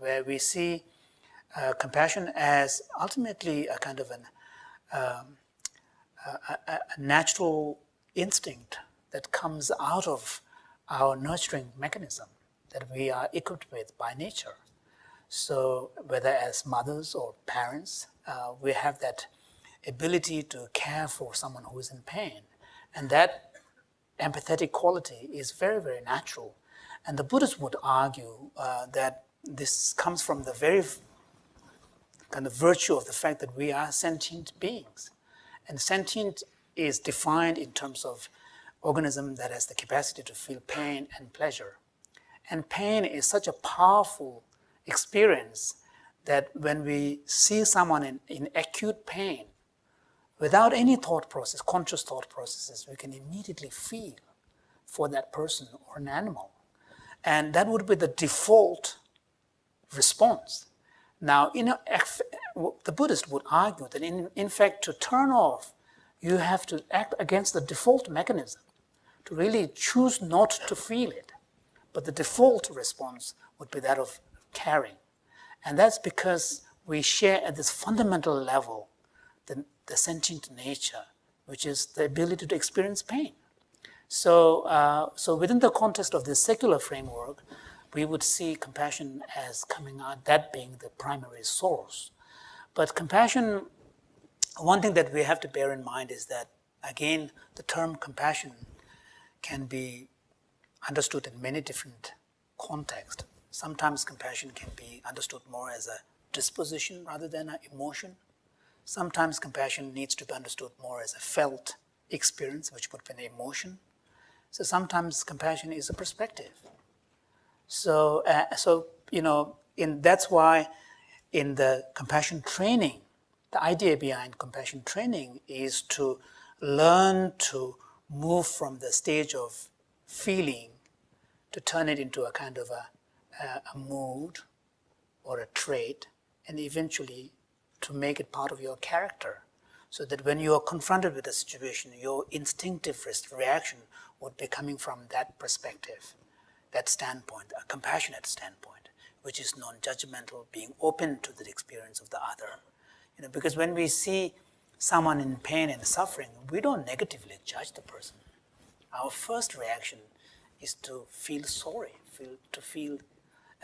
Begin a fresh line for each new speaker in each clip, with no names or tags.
where we see compassion as ultimately a kind of a natural instinct that comes out of our nurturing mechanism that we are equipped with by nature. So whether as mothers or parents, we have that ability to care for someone who is in pain. And that empathetic quality is very, very natural. And the Buddhists would argue that this comes from the very kind of virtue of the fact that we are sentient beings. And sentient is defined in terms of organism that has the capacity to feel pain and pleasure. And pain is such a powerful experience that when we see someone in acute pain, without any thought process, conscious thought processes, we can immediately feel for that person or an animal. And that would be the default response. Now, the Buddhist would argue that in fact, to turn off, you have to act against the default mechanism, to really choose not to feel it. But the default response would be that of caring. And that's because we share at this fundamental level the sentient nature, which is the ability to experience pain. So within the context of this secular framework, we would see compassion as coming out, that being the primary source. But compassion, one thing that we have to bear in mind is that, again, the term compassion can be understood in many different contexts. Sometimes compassion can be understood more as a disposition rather than an emotion. Sometimes compassion needs to be understood more as a felt experience, which would be an emotion. So sometimes compassion is a perspective. So that's why in the compassion training, the idea behind compassion training is to learn to move from the stage of feeling to turn it into a kind of a mood or a trait, and eventually to make it part of your character, so that when you are confronted with a situation, your instinctive reaction would be coming from that perspective, that standpoint, a compassionate standpoint, which is non-judgmental, being open to the experience of the other. Because when we see someone in pain and suffering, we don't negatively judge the person. Our first reaction is to feel sorry, to feel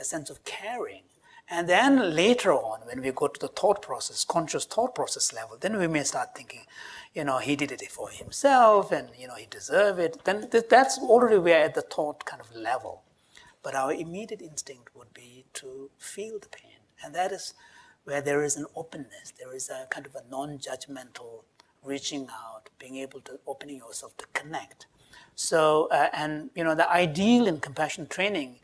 a sense of caring. And then later on, when we go to the thought process, conscious thought process level, then we may start thinking, he did it for himself and, he deserved it. Then that's already we're at the thought kind of level. But our immediate instinct would be to feel the pain. And that is where there is an openness. There is a kind of a non-judgmental reaching out, being able to opening yourself to connect. So, the ideal in compassion training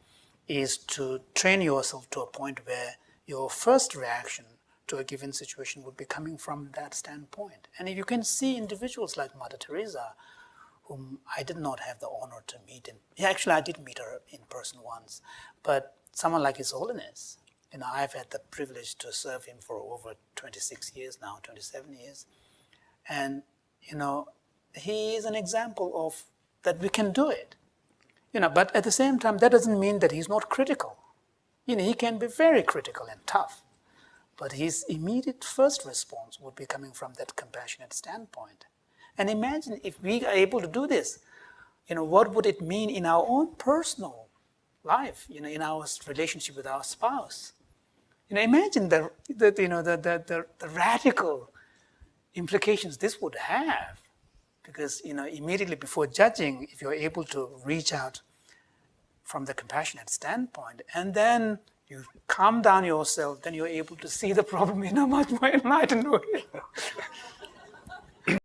is to train yourself to a point where your first reaction to a given situation would be coming from that standpoint. And you can see individuals like Mother Teresa, whom I did not have the honor to meet. Actually, I did meet her in person once. But someone like His Holiness, I've had the privilege to serve him for over 26 years now, 27 years. And, he is an example of that we can do it. But at the same time, that doesn't mean that he's not critical. He can be very critical and tough. But his immediate first response would be coming from that compassionate standpoint. And imagine if we are able to do this, what would it mean in our own personal life, in our relationship with our spouse? Imagine the radical implications this would have. Because, immediately before judging, if you're able to reach out from the compassionate standpoint, and then you calm down yourself, then you're able to see the problem in a much more enlightened way.